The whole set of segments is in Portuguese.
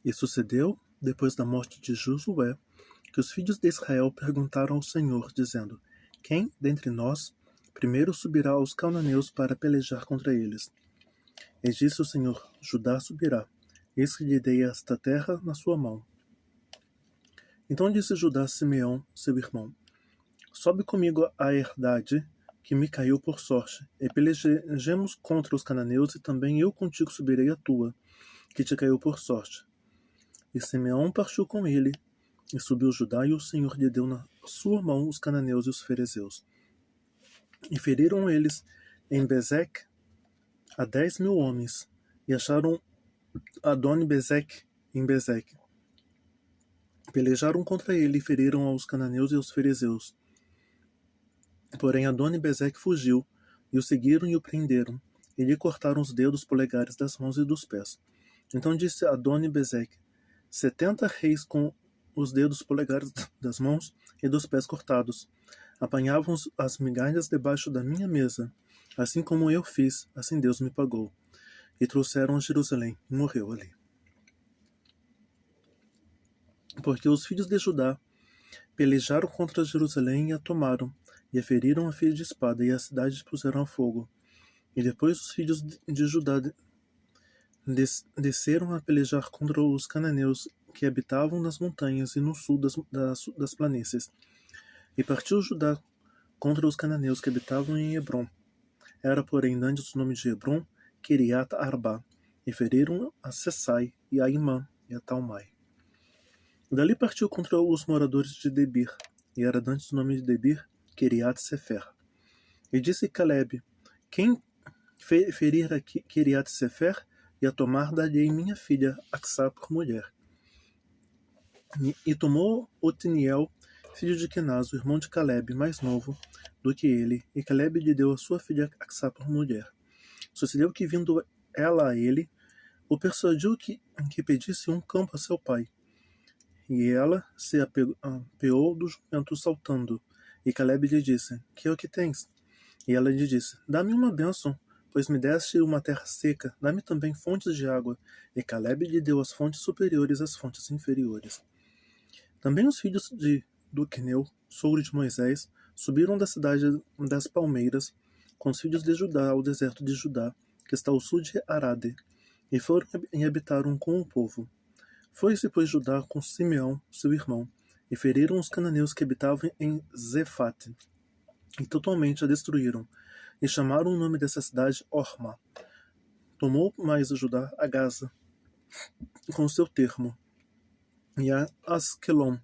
E sucedeu, depois da morte de Josué, que os filhos de Israel perguntaram ao Senhor, dizendo: Quem, dentre nós, primeiro subirá aos cananeus para pelejar contra eles? E disse o Senhor: Judá subirá, eis que lhe dei esta terra na sua mão. Então disse Judá a Simeão, seu irmão: Sobe comigo a herdade que me caiu por sorte, e pelejemos contra os cananeus, e também eu contigo subirei a tua, que te caiu por sorte. E Simeão partiu com ele, e subiu Judá, e o Senhor lhe deu na sua mão os cananeus e os ferezeus. E feriram eles em Bezeque a 10.000 homens, e acharam Adoni-Bezeque em Bezeque. Pelejaram contra ele, e feriram aos cananeus e aos ferezeus. Porém Adoni-Bezeque fugiu, e o seguiram e o prenderam, e lhe cortaram os dedos polegares das mãos e dos pés. Então disse Adoni-Bezeque: 70 reis com os dedos polegares das mãos e dos pés cortados apanhavam as migalhas debaixo da minha mesa. Assim como eu fiz, assim Deus me pagou. E trouxeram a Jerusalém, e morreu ali. Porque os filhos de Judá pelejaram contra Jerusalém e a tomaram, e a feriram a fio de espada, e a cidade puseram a fogo. E depois os filhos de Judá desceram a pelejar contra os cananeus que habitavam nas montanhas e no sul das planícies. E partiu Judá contra os cananeus que habitavam em Hebrom. Era, porém, antes o nome de Hebrom, Kiriat Arba, e feriram a Sessai, e a Imã, e a Talmai. Dali partiu contra os moradores de Debir, e era antes o nome de Debir, Kiriat Sefer. E disse Caleb: Quem ferir a Kiriat Sefer, e a tomar dali minha filha Aksá por mulher. E tomou Otiniel, filho de Kenaz, o irmão de Caleb, mais novo do que ele, e Caleb lhe deu a sua filha Aksá por mulher. Sucedeu que, vindo ela a ele, o persuadiu que pedisse um campo a seu pai. E ela se apeou do jumento saltando. E Caleb lhe disse: Que é o que tens? E ela lhe disse: Dá-me uma bênção, pois me deste uma terra seca, dá-me também fontes de água. E Caleb lhe deu as fontes superiores às fontes inferiores. Também os filhos do Queneu, sogro de Moisés, subiram da cidade das palmeiras com os filhos de Judá ao deserto de Judá, que está ao sul de Arade, e foram e habitaram com o povo. Foi-se, pois, Judá com Simeão, seu irmão, e feriram os cananeus que habitavam em Zefate, e totalmente a destruíram, e chamaram o nome dessa cidade Orma. Tomou mais a Judá a Gaza, com seu termo, e a Asquelon,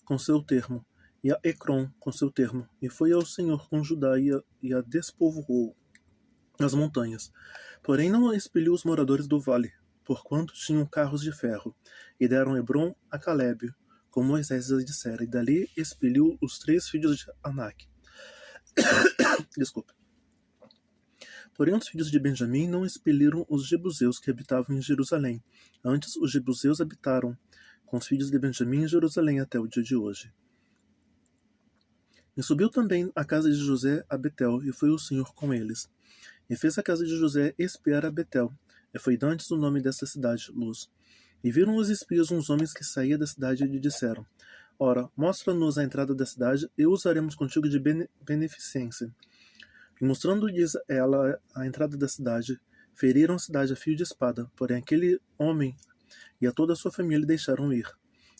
com seu termo, e a Ecrom, com seu termo, e foi ao Senhor com Judá, e a despovoou as montanhas. Porém não expeliu os moradores do vale, porquanto tinham carros de ferro, e deram Hebrom a Caleb, como Moisés lhes dissera, e dali expeliu os 3 filhos de Anak. Desculpa. Porém os filhos de Benjamim não expeliram os jebuseus que habitavam em Jerusalém. Antes os jebuseus habitaram com os filhos de Benjamim em Jerusalém até o dia de hoje. E subiu também a casa de José a Betel, e foi o Senhor com eles. E fez a casa de José espiar a Betel, e foi dantes o nome desta cidade, Luz. E viram os espias uns homens que saíam da cidade e lhe disseram: Ora, mostra-nos a entrada da cidade, e usaremos contigo de beneficência. E mostrando-lhes ela a entrada da cidade, feriram a cidade a fio de espada, porém aquele homem e a toda a sua família deixaram ir.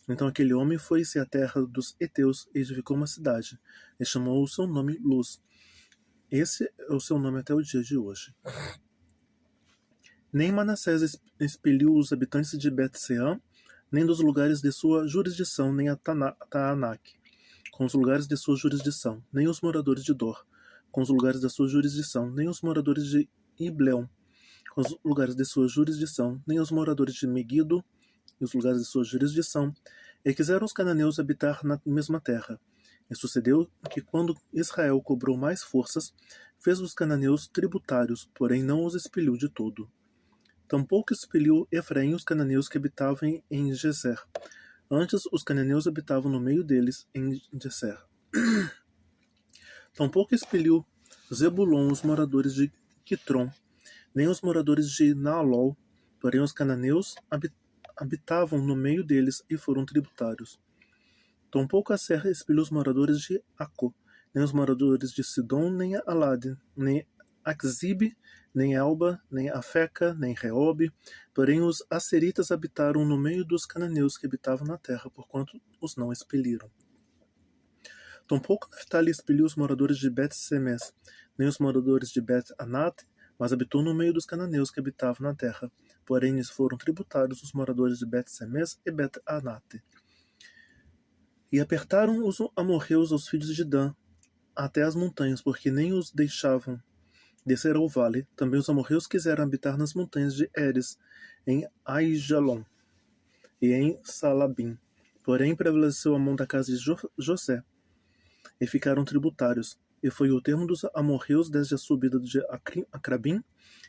Então aquele homem foi-se à terra dos heteus e edificou uma cidade, e chamou o seu nome Luz. Esse é o seu nome até o dia de hoje. Nem Manassés expeliu os habitantes de Bet-Seã, nem dos lugares de sua jurisdição, nem a Taanak, com os lugares de sua jurisdição, nem os moradores de Dor, com os lugares da sua jurisdição, nem os moradores de Ibleão, com os lugares de sua jurisdição, nem os moradores de Megido, e os lugares de sua jurisdição, e quiseram os cananeus habitar na mesma terra. E sucedeu que, quando Israel cobrou mais forças, fez os cananeus tributários, porém não os expeliu de todo. Tampouco expeliu Efraim os cananeus que habitavam em Gezer. Antes os cananeus habitavam no meio deles, em Gezer. Tampouco expeliu Zebulon os moradores de Quitron, nem os moradores de Naalol, porém os cananeus habitavam no meio deles e foram tributários. Tampouco a serra expeliu os moradores de Acô, nem os moradores de Sidom, nem Alade, nem Axibe, nem Elba, nem Afeca, nem Reobe, porém os asseritas habitaram no meio dos cananeus que habitavam na terra, porquanto os não expeliram. Tampouco Naftali expeliu os moradores de Bet-Semes, nem os moradores de Bet-Anate, mas habitou no meio dos cananeus que habitavam na terra, porém lhes foram tributários os moradores de Bet-Semes e Bet-Anate. E apertaram os amorreus aos filhos de Dan até as montanhas, porque nem os deixavam descer ao vale. Também os amorreus quiseram habitar nas montanhas de Eres, em Aijalon e em Salabim. Porém prevaleceu a mão da casa de José, e ficaram tributários. E foi o termo dos amorreus desde a subida de Acrabim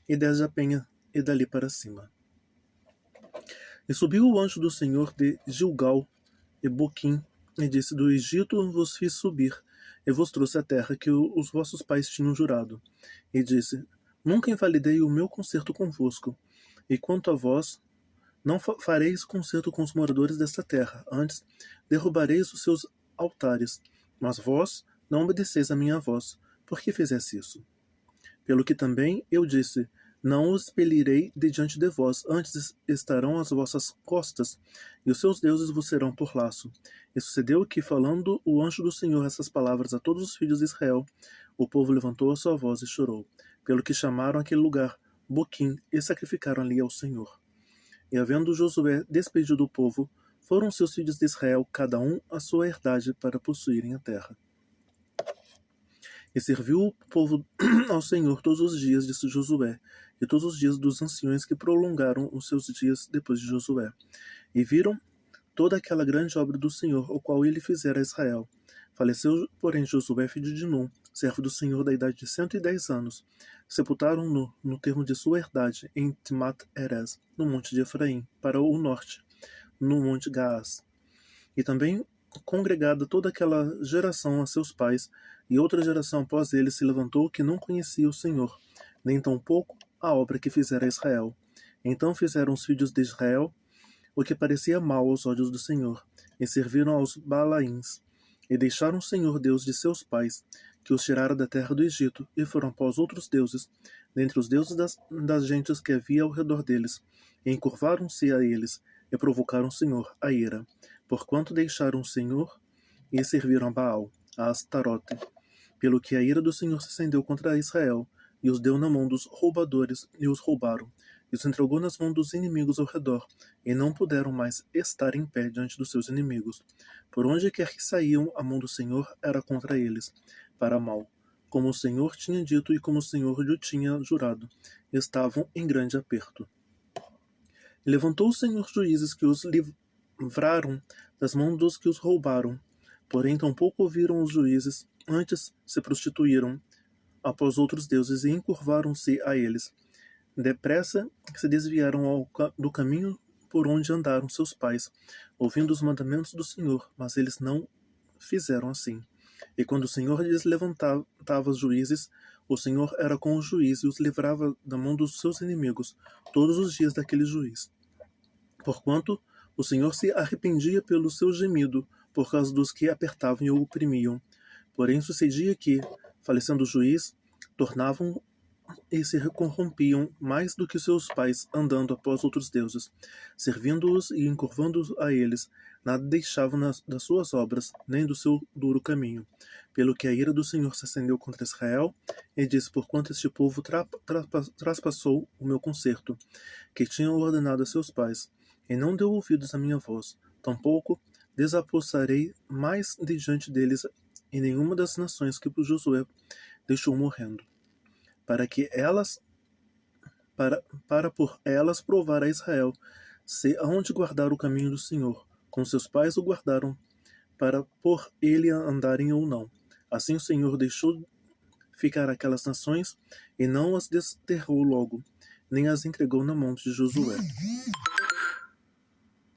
e desde a penha e dali para cima. E subiu o anjo do Senhor de Gilgal e Boquim, e disse: do Egito vos fiz subir, e vos trouxe a terra que os vossos pais tinham jurado. E disse: nunca invalidei o meu concerto convosco, e quanto a vós, não fareis concerto com os moradores desta terra, antes derrubareis os seus altares. Mas vós não obedeceis a minha voz. Por que fizesse isso? Pelo que também eu disse: não os expelirei de diante de vós, antes estarão às vossas costas, e os seus deuses vos serão por laço. E sucedeu que, falando o anjo do Senhor essas palavras a todos os filhos de Israel, o povo levantou a sua voz e chorou, pelo que chamaram aquele lugar Boquim, e sacrificaram ali ao Senhor. E havendo Josué despedido o povo, foram seus filhos de Israel, cada um a sua herdade, para possuírem a terra. E serviu o povo ao Senhor todos os dias de Josué, e todos os dias dos anciões que prolongaram os seus dias depois de Josué. E viram toda aquela grande obra do Senhor, o qual ele fizera a Israel. Faleceu, porém, Josué, filho de Nun, servo do Senhor da idade de 110 anos. Sepultaram-no no termo de sua herdade, em Timat-Erez, no monte de Efraim, para o norte, no monte Gaás. E também congregada toda aquela geração a seus pais, e outra geração após ele se levantou que não conhecia o Senhor, nem tampouco a obra que fizera Israel. Então fizeram os filhos de Israel o que parecia mal aos olhos do Senhor, e serviram aos Balaíns, e deixaram o Senhor Deus de seus pais, que os tirara da terra do Egito, e foram após outros deuses, dentre os deuses das gentes que havia ao redor deles, e encurvaram-se a eles, e provocaram o Senhor a ira, porquanto deixaram o Senhor e serviram a Baal, a Astarote, pelo que a ira do Senhor se acendeu contra Israel, e os deu na mão dos roubadores, e os roubaram, e os entregou nas mãos dos inimigos ao redor, e não puderam mais estar em pé diante dos seus inimigos. Por onde quer que saíam, a mão do Senhor era contra eles, para mal, como o Senhor tinha dito e como o Senhor lhe tinha jurado, estavam em grande aperto. E levantou o Senhor juízes que os livraram das mãos dos que os roubaram, porém tampouco ouviram os juízes, antes se prostituíram após outros deuses e encurvaram-se a eles. Depressa se desviaram do caminho por onde andaram seus pais, ouvindo os mandamentos do Senhor, mas eles não fizeram assim. E quando o Senhor lhes levantava os juízes, o Senhor era com o juiz e os livrava da mão dos seus inimigos todos os dias daquele juiz. Porquanto o Senhor se arrependia pelo seu gemido, por causa dos que apertavam e o oprimiam. Porém sucedia que, falecendo o juiz, tornavam e se corrompiam mais do que seus pais, andando após outros deuses, servindo-os e encurvando a eles, nada deixavam das suas obras, nem do seu duro caminho. Pelo que a ira do Senhor se acendeu contra Israel, e disse: porquanto este povo traspassou o meu concerto, que tinha ordenado a seus pais, e não deu ouvidos à minha voz, tampouco desapossarei mais de diante deles em nenhuma das nações que Josué deixou morrendo, para por elas provar a Israel se aonde guardar o caminho do Senhor, como seus pais o guardaram, para por ele andarem ou não. Assim o Senhor deixou ficar aquelas nações, e não as desterrou logo, nem as entregou na mão de Josué.